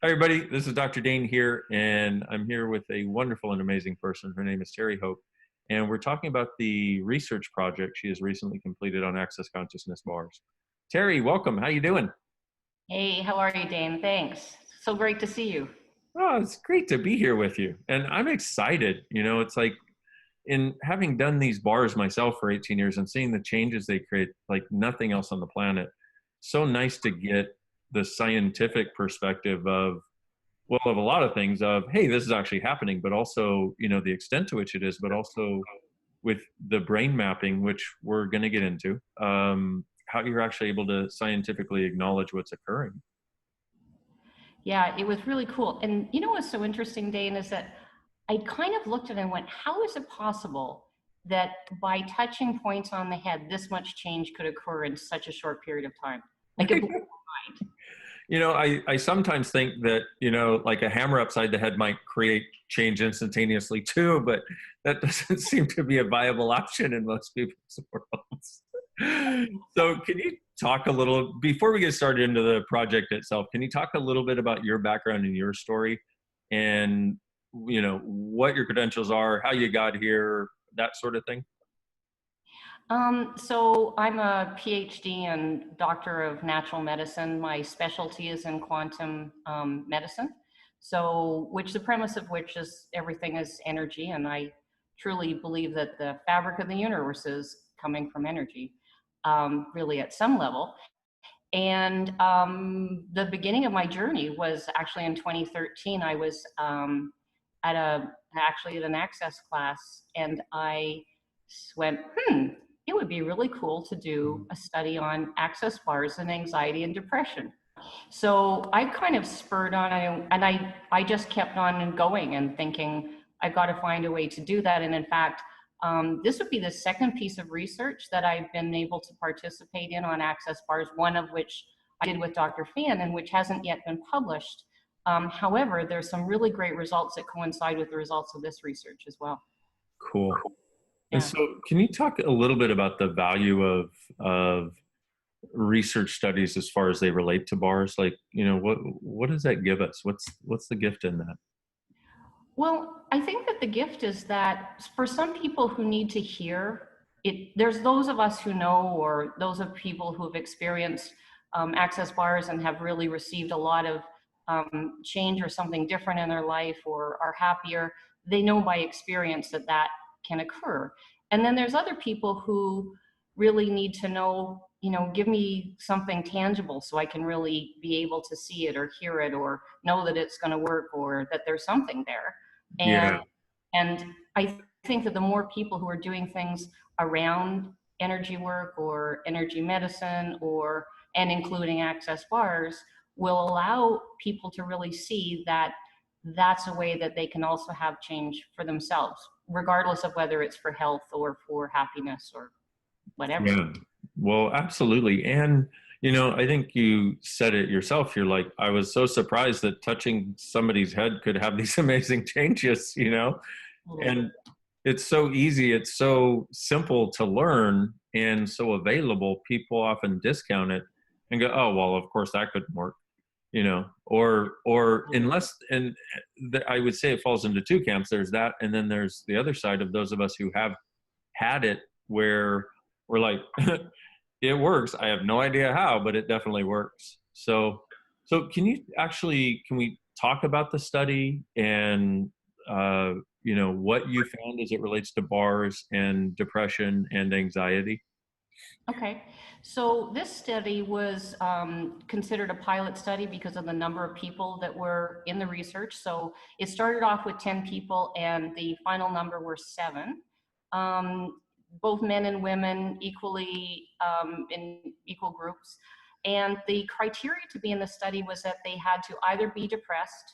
Hi, everybody. This is Dr. Dane here, and I'm here with a wonderful and amazing person. Her name is Terry Hope, and we're talking about the research project she has recently completed on access consciousness bars. Terry, welcome. How you doing? Hey, how are you, Dane? Thanks. So great to see you. Oh, it's great to be here with you, and I'm excited. It's like in having done these bars myself for 18 years and seeing the changes they create like nothing else on the planet. So nice to get the scientific perspective of a lot of things of, hey, this is actually happening, but also, the extent to which it is, but also with the brain mapping, which we're going to get into, how you're actually able to scientifically acknowledge what's occurring. Yeah, it was really cool. And you know what's so interesting, Dane, is that I kind of looked at it and went, how is it possible that by touching points on the head, this much change could occur in such a short period of time? Like it blew my mind. I sometimes think that, like a hammer upside the head might create change instantaneously too, but that doesn't seem to be a viable option in most people's worlds. So can you talk a little, before we get started into the project itself, can you talk a little bit about your background and your story and, what your credentials are, how you got here, that sort of thing? So I'm a Ph.D. and Doctor of Natural Medicine. My specialty is in quantum medicine. So, which the premise of which is everything is energy, and I truly believe that the fabric of the universe is coming from energy, really at some level. And the beginning of my journey was actually in 2013. I was actually at an access class, and I went, it would be really cool to do a study on access bars and anxiety and depression. So I kind of spurred on, and I just kept on and going and thinking, I've got to find a way to do that. And in fact, this would be the second piece of research that I've been able to participate in on access bars, one of which I did with Dr. Fan and which hasn't yet been published. However, there's some really great results that coincide with the results of this research as well. Cool. And Yeah. so can you talk a little bit about the value of research studies as far as they relate to bars? Like, what does that give us? What's the gift in that? Well, I think that the gift is that for some people who need to hear it, there's those of us who know, or those of people who have experienced access bars and have really received a lot of change or something different in their life or are happier. They know by experience that that can occur. And then there's other people who really need to know, give me something tangible so I can really be able to see it or hear it or know that it's going to work or that there's something there. And Yeah. and I think that the more people who are doing things around energy work or energy medicine or and including access bars will allow people to really see that that's a way that they can also have change for themselves, regardless of whether it's for health or for happiness or whatever. Yeah. Well, absolutely. And, I think you said it yourself. You're like, I was so surprised that touching somebody's head could have these amazing changes. Totally. And it's so easy. It's so simple to learn and so available. People often discount it and go, oh, well, of course that couldn't work, or unless, and I would say it falls into two camps. There's that. And then there's the other side of those of us who have had it where we're like, it works. I have no idea how, but it definitely works. So can we talk about the study and, what you found as it relates to bars and depression and anxiety? Okay, so this study was considered a pilot study because of the number of people that were in the research. So it started off with 10 people and the final number were 7. Both men and women equally in equal groups. And the criteria to be in the study was that they had to either be depressed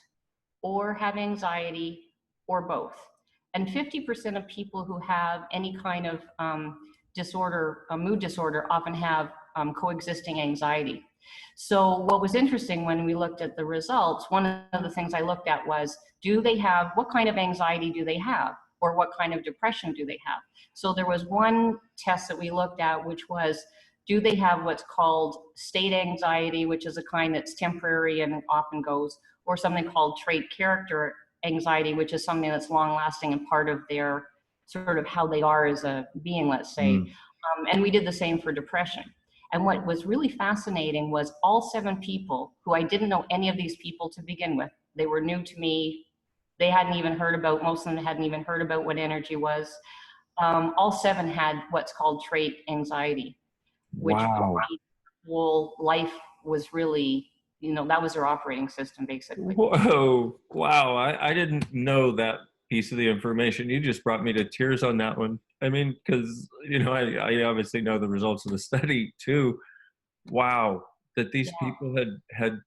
or have anxiety or both. And 50% of people who have any kind of disorder, a mood disorder, often have coexisting anxiety. So what was interesting when we looked at the results, one of the things I looked at was, what kind of anxiety do they have? Or what kind of depression do they have? So there was one test that we looked at, which was do they have what's called state anxiety, which is a kind that's temporary and often goes, or something called trait character anxiety, which is something that's long lasting and part of their sort of how they are as a being, let's say. Mm. And we did the same for depression. And what was really fascinating was all 7 people, who I didn't know any of these people to begin with, they were new to me. They hadn't even heard about, most of them hadn't even heard about what energy was. All 7 had what's called trait anxiety, which Wow. whole life was really, you know, that was their operating system basically. Whoa. Wow. I didn't know that piece of the information. You just brought me to tears on that one. I mean, because, you know, I obviously know the results of the study too. Wow. That these Yeah, people had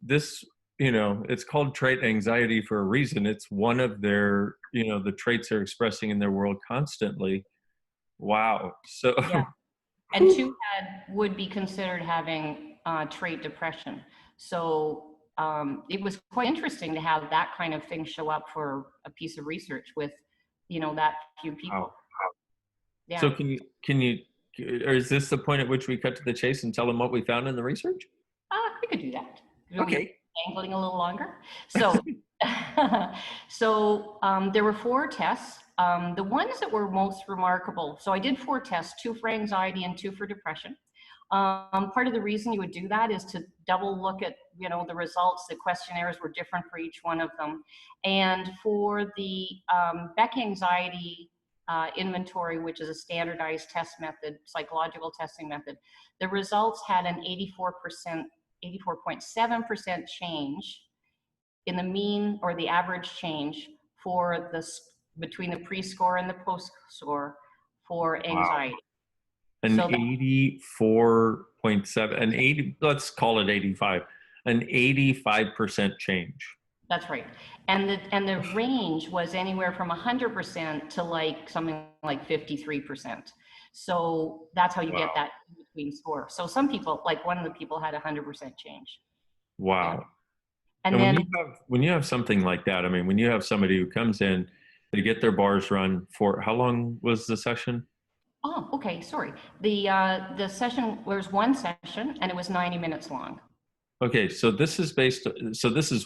this, you know, it's called trait anxiety for a reason. It's one of their, you know, the traits they're expressing in their world constantly. Wow. So, yeah. And 2 would be considered having trait depression. So it was quite interesting to have that kind of thing show up for a piece of research with, you know, that few wow. people. So Yeah. or is this the point at which we cut to the chase and tell them what we found in the research? We could do that. You want me Okay. angling a little longer? So, there were 4 tests. The ones that were most remarkable, so I did 4 tests, 2 for anxiety and 2 for depression. Part of the reason you would do that is to double look at, you know, the results. The questionnaires were different for each one of them. And for the Beck anxiety inventory, which is a standardized test method, psychological testing method, the results had an 84.7% change in the mean or the average change for the between the pre-score and the post-score for Wow. anxiety. An So 84.7, an 80, let's call it 85, an 85% change. that's right. And the range was anywhere from 100% to like something like 53%. So that's how you get Wow. that in between score. So some people, like one of the people had 100% change. Yeah. Wow. And And then, when you have something like that, I mean, when you have somebody who comes in, they get their bars run for how long was the session? oh, okay, sorry. The session was one session and it was 90 minutes long. Okay, so this is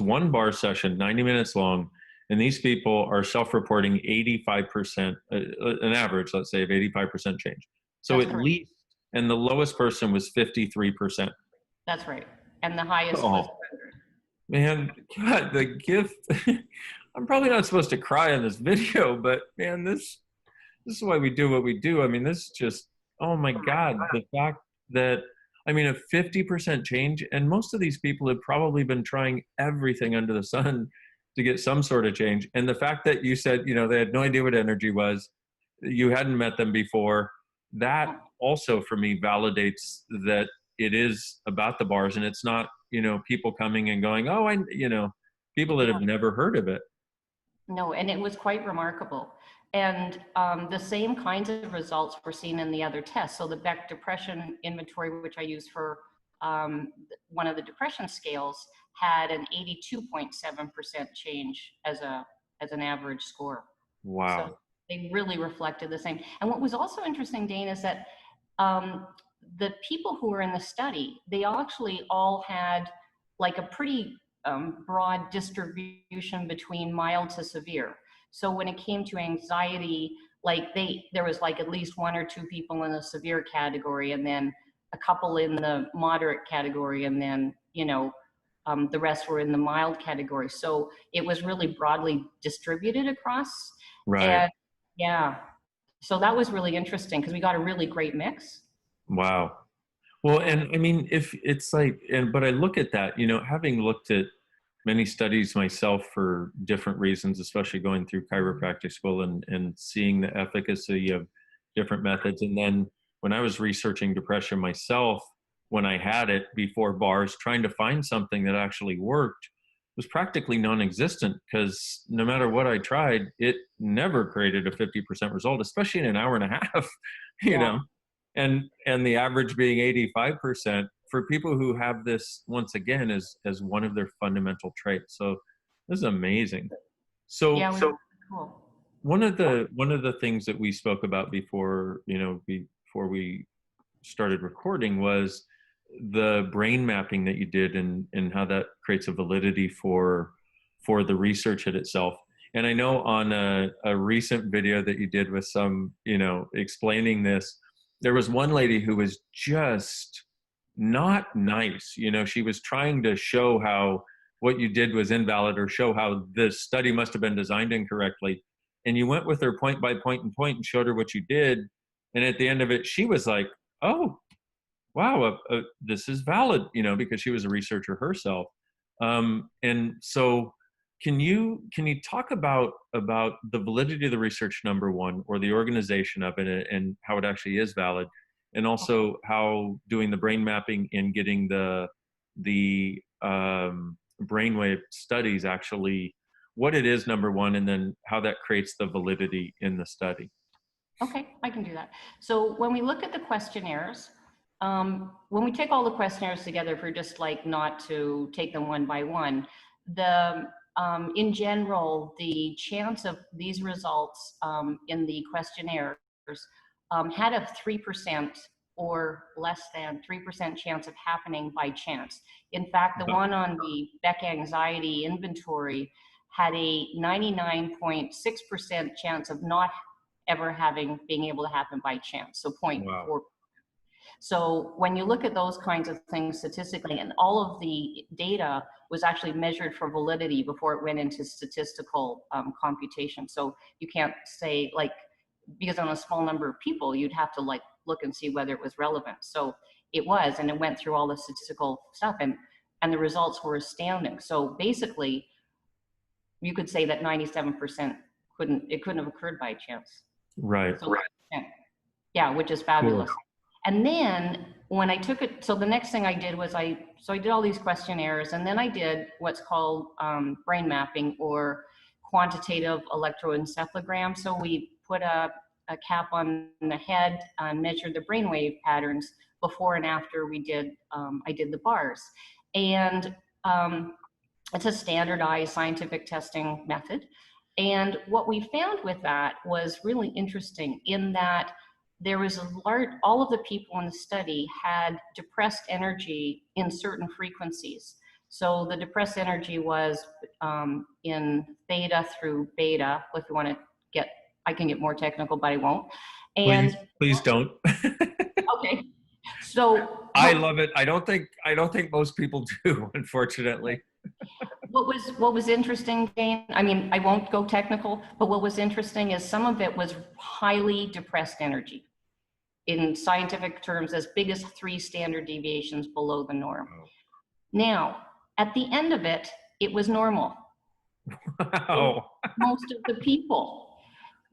one bar session, 90 minutes long, and these people are self-reporting 85%, an average, let's say, of 85% change. So That's at correct. least, and the lowest person was 53%. That's right. And the highest was Oh, man, God, the gift. I'm probably not supposed to cry on this video, but man, this is why we do what we do. I mean, this is just, oh my God, the fact that, I mean, a 50% change, and most of these people have probably been trying everything under the sun to get some sort of change. And the fact that you said, you know, they had no idea what energy was, you hadn't met them before, that 100%. also for me validates that it is about the bars and it's not, you know, people coming and going, oh, you know, people that have never heard of it. No, and it was quite remarkable. And the same kinds of results were seen in the other tests. So the Beck Depression Inventory, which I use for one of the depression scales, had an 82.7% change as an average score. So Wow. they really reflected the same. And what was also interesting, Dane, is that um, the people who were in the study, they actually all had like a pretty broad distribution between mild to severe. So when it came to anxiety, like there was like at least 1 or 2 people in the severe category, and then a couple in the moderate category, and then, you know, the rest were in the mild category. So it was really broadly distributed across. Right. And yeah, so that was really interesting because we got a really great mix. Wow. Well, Yeah. and I mean, if it's like, but I look at that, you know, having looked at many studies myself for different reasons, especially going through chiropractic school and seeing the efficacy of different methods. And then when I was researching depression myself, when I had it before bars, trying to find something that actually worked was practically non-existent because no matter what I tried, it never created a 50% result, especially in an hour and a half, you Yeah. know, and the average being 85% for people who have this once again as one of their fundamental traits. So this is amazing. So Yeah, so cool. one of the things that we spoke about before, you know, before we started recording was the brain mapping that you did, and how that creates a validity for the research in itself. And I know on a recent video that you did with some, explaining this, there was one lady who was just not nice. She was trying to show how what you did was invalid, or show how the study must have been designed incorrectly. And you went with her point by point and showed her what you did. And at the end of it, she was like, oh, wow, this is valid, because she was a researcher herself. And so can you talk about the validity of the research, number one, or the organization of it, and how it actually is valid, and also how doing the brain mapping and getting the brainwave studies, actually what it is, number one, and then how that creates the validity in the study? Okay, I can do that. So when we look at the questionnaires, when we take all the questionnaires together, for just like not to take them one by one, in general, the chance of these results in the questionnaires had a 3% or less than 3% chance of happening by chance. In fact, the one on the Beck anxiety inventory had a 99.6% chance of not ever being able to happen by chance. So 0.4. Wow. So when you look at those kinds of things statistically, and all of the data was actually measured for validity before it went into statistical computation. So you can't say, like, because on a small number of people, you'd have to like look and see whether it was relevant. So it was, and it went through all the statistical stuff, and the results were astounding. So basically, you could say that 97% couldn't have occurred by chance. Right. So, yeah, which is fabulous. Cool. And then when I took it, so the next thing I did was I did all these questionnaires, and then I did what's called brain mapping, or quantitative electroencephalogram. So we put a cap on the head and measured the brainwave patterns before and after we did, I did the bars. And it's a standardized scientific testing method. And what we found with that was really interesting, in that there was all of the people in the study had depressed energy in certain frequencies. So the depressed energy was in theta through beta. If you want to get, I can get more technical, but I won't. And please don't. Okay. So I love it. I don't think most people do, unfortunately. What was interesting, Jane, I mean, I won't go technical, but what was interesting is some of it was highly depressed energy. In scientific terms, as big as 3 standard deviations below the norm. Oh. Now, at the end of it, it was normal. Wow. Most of the people.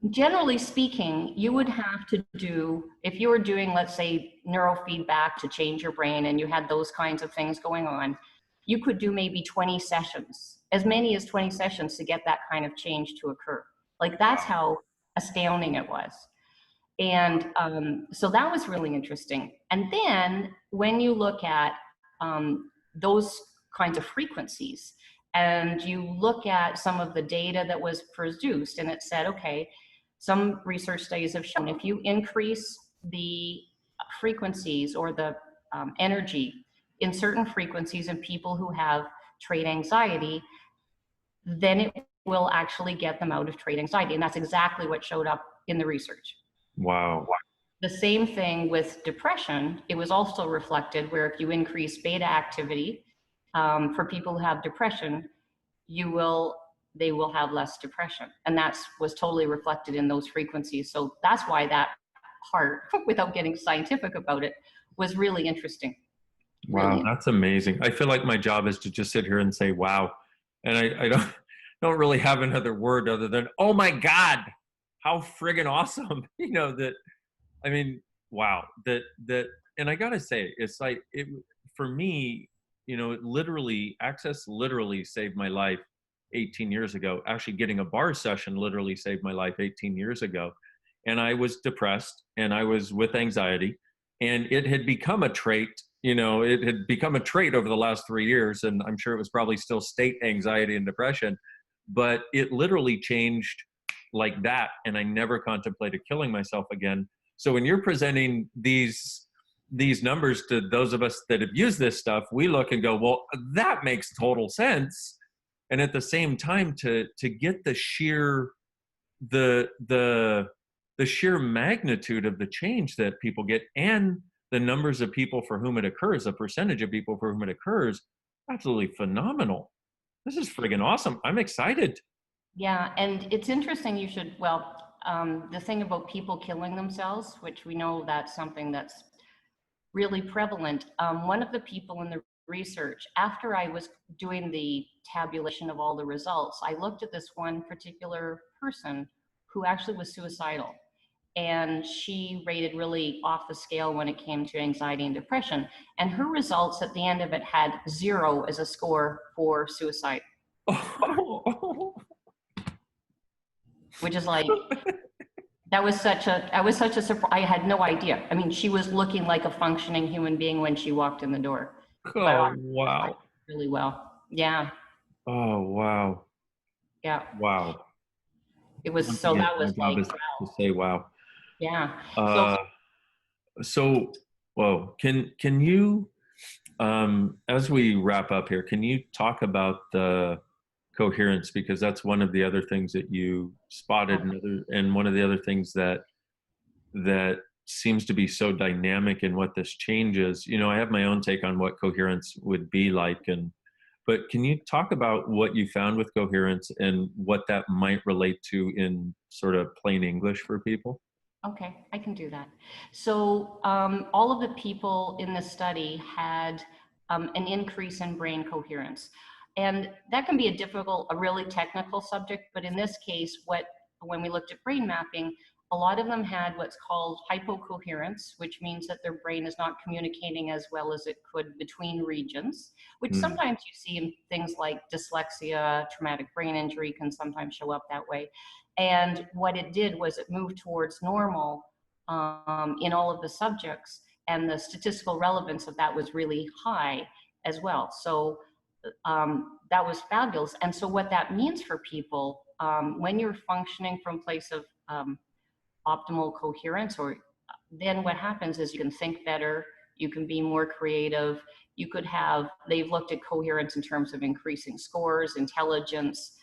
Generally speaking, you would have to do, if you were doing, let's say, neurofeedback to change your brain, and you had those kinds of things going on, you could do maybe 20 sessions, as many as 20 sessions, to get that kind of change to occur. Like, that's how astounding it was. And so that was really interesting. And then when you look at those kinds of frequencies, and you look at some of the data that was produced, and it said, okay, some research studies have shown if you increase the frequencies, or the energy in certain frequencies in people who have trait anxiety, then it will actually get them out of trait anxiety. And that's exactly what showed up in the research. Wow. The same thing with depression. It was also reflected, where if you increase beta activity for people who have depression, they will have less depression. And that was totally reflected in those frequencies. So that's why that part, without getting scientific about it, was really interesting. Wow, Really. that's amazing. I feel like my job is to just sit here and say, wow. And I don't really have another word other than, oh my God, how friggin' awesome. I mean, wow, and I gotta say, it's like, for me, Access literally saved my life 18 years ago. Actually, getting a bar session literally saved my life 18 years ago. And I was depressed, and I was with anxiety, and it had become a trait. It had become a trait over the last 3 years, and I'm sure it was probably still state anxiety and depression, but it literally changed like that. And I never contemplated killing myself again. So when you're presenting these these numbers to those of us that have used this stuff, we look and go, well, that makes total sense. And at the same time, to get the sheer the sheer magnitude of the change that people get, and the numbers of people for whom it occurs, the percentage of people for whom it occurs, absolutely phenomenal. This is friggin' awesome. I'm excited. Yeah, and it's interesting. You should, well, the thing about people killing themselves, which we know that's something that's really prevalent. One of the people in the research, after I was doing the tabulation of all the results, I looked at this one particular person who actually was suicidal. And she rated really off the scale when it came to anxiety and depression. And her results at the end of it had 0 as a score for suicide. Which is like, that was such a surprise. I had no idea. I mean, she was looking like a functioning human being when she walked in the door. Oh, wow. Really well. Yeah. Oh, wow. Yeah. Wow. It was, so that was like, wow. To say wow. Yeah. So, whoa, can you, as we wrap up here, can you talk about the coherence? Because that's one of the other things that you spotted, and one of the other things that seems to be so dynamic in what this changes. You know, I have my own take on what coherence would be like, but can you talk about what you found with coherence and what that might relate to in sort of plain English for people? Okay, I can do that. So all of the people in the study had an increase in brain coherence. And that can be a really technical subject, but in this case, when we looked at brain mapping, a lot of them had what's called hypocoherence, which means that their brain is not communicating as well as it could between regions, which sometimes you see in things like dyslexia, traumatic brain injury can sometimes show up that way. And what it did was it moved towards normal in all of the subjects, and the statistical relevance of that was really high as well. So that was fabulous. And so what that means for people, when you're functioning from a place of optimal coherence, or then what happens is you can think better, you can be more creative, you could have, they've looked at coherence in terms of increasing scores, intelligence,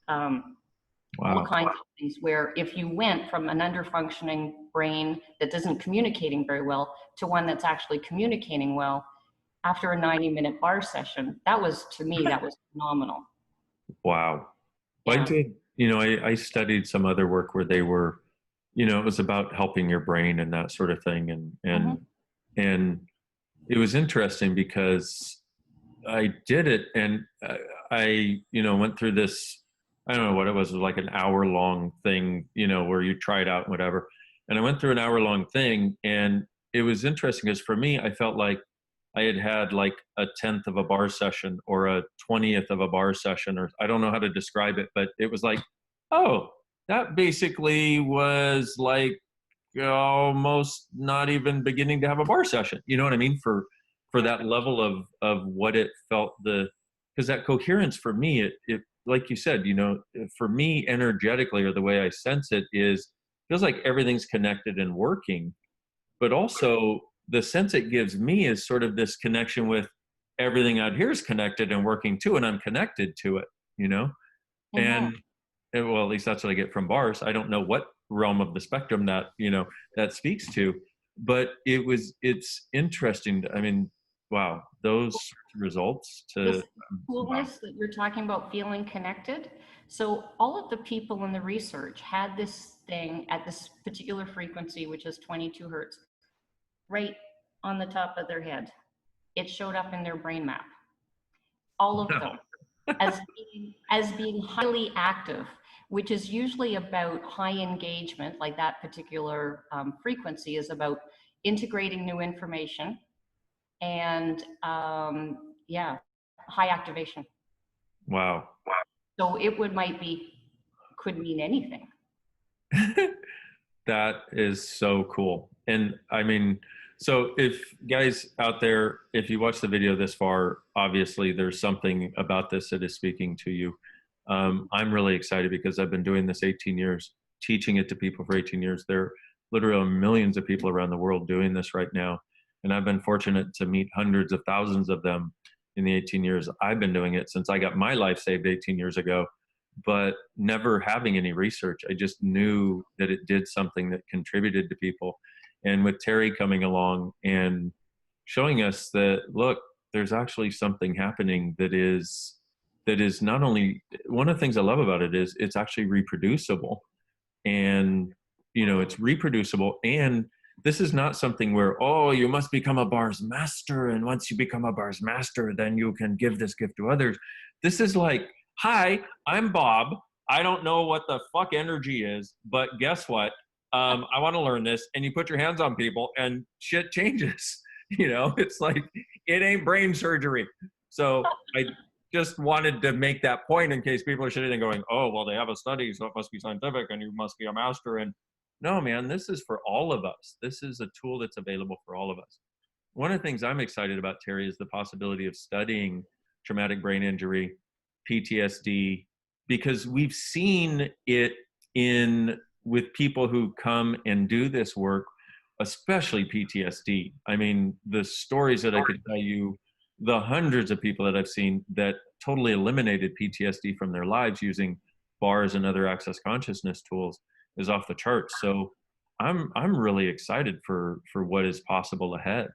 all kinds of things, where if you went from an underfunctioning brain that isn't communicating very well to one that's actually communicating well, after a 90-minute bar session, that was, to me, that was phenomenal. Wow. Well, Yeah. I did, you know, I studied some other work where they were, you know, it was about helping your brain and that sort of thing. And it was interesting because I did it, and I, you know, went through this, I don't know what it was like an hour-long thing, you know, where you try it out and whatever. And I went through an hour-long thing, and it was interesting because for me, I felt like I had like a 10th of a bar session or a 20th of a bar session, or I don't know how to describe it, but it was like, oh, that basically was like almost not even beginning to have a bar session. You know what I mean? For that level of what it felt, because that coherence for me, it like you said, you know, for me energetically, or the way I sense it, is feels like everything's connected and working, but also the sense it gives me is sort of this connection with everything out here is connected and working too, and I'm connected to it, you know? And well, at least that's what I get from bars. I don't know what realm of the spectrum that, you know, that speaks to, but it's interesting. I mean, wow, those results This wow. coolness that you're talking about, feeling connected. So all of the people in the research had this thing at this particular frequency, which is 22 hertz, right on the top of their head. It showed up in their brain map. All of them as being highly active, which is usually about high engagement, like that particular frequency is about integrating new information and yeah, high activation. Wow. So it could mean anything. That is so cool. And I mean, so if guys out there, if you watch the video this far, obviously there's something about this that is speaking to you. I'm really excited because I've been doing this 18 years, teaching it to people for 18 years. There are literally millions of people around the world doing this right now. And I've been fortunate to meet hundreds of thousands of them in the 18 years I've been doing it, since I got my life saved 18 years ago. But never having any research, I just knew that it did something that contributed to people. And with Terry coming along and showing us that, look, there's actually something happening that is not only, one of the things I love about it is it's actually reproducible. And it's reproducible. And this is not something where, oh, you must become a bars master, and once you become a bars master, then you can give this gift to others. This is like, hi, I'm Bob. I don't know what the fuck energy is, but guess what? I want to learn this. And you put your hands on people and shit changes. It's like, it ain't brain surgery. So I just wanted to make that point in case people are sitting and going, oh, well, they have a study, so it must be scientific and you must be a master. And no, man, this is for all of us. This is a tool that's available for all of us. One of the things I'm excited about, Terry, is the possibility of studying traumatic brain injury, PTSD, because we've seen it with people who come and do this work, especially PTSD. I mean, the stories that I could tell you, the hundreds of people that I've seen that totally eliminated PTSD from their lives using bars and other access consciousness tools is off the charts. So I'm really excited for what is possible ahead.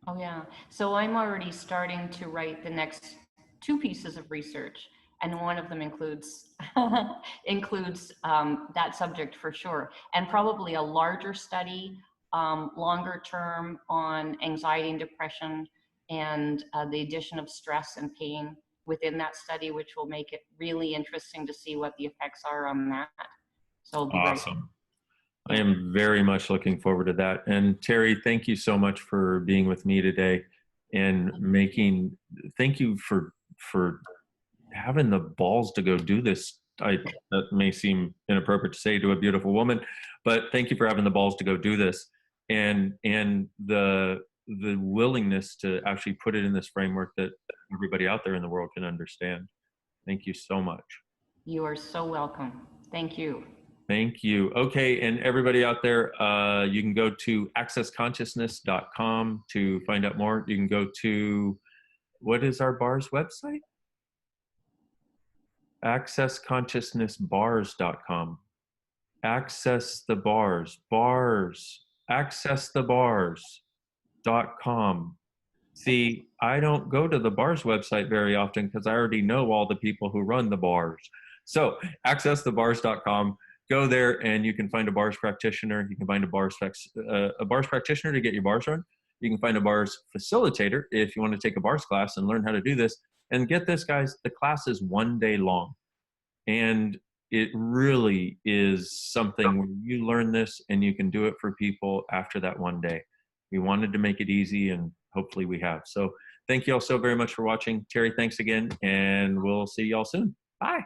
Oh yeah. So I'm already starting to write the next 2 pieces of research, and one of them includes that subject for sure, and probably a larger study, longer term, on anxiety and depression, and the addition of stress and pain within that study, which will make it really interesting to see what the effects are on that. So it'll be Awesome. I am very much looking forward to that. And Terry, thank you so much for being with me today and thank you for having the balls to go do this. That may seem inappropriate to say to a beautiful woman, but thank you for having the balls to go do this, and the willingness to actually put it in this framework that everybody out there in the world can understand. Thank you so much. You are so welcome. Thank you. Thank you. Okay, and everybody out there, you can go to accessconsciousness.com to find out more. You can go to, what is our bar's website? accessconsciousnessbars.com. Access the bars, accessthebars.com. See, I don't go to the bars website very often because I already know all the people who run the bars. So accessthebars.com. Go there and you can find a bars practitioner. You can find a bars practitioner to get your bars run. You can find a bars facilitator if you want to take a bars class and learn how to do this. And get this, guys, the class is 1 day long. And it really is something where you learn this and you can do it for people after that 1 day. We wanted to make it easy, and hopefully we have. So thank you all so very much for watching. Terry, thanks again, and we'll see you all soon. Bye.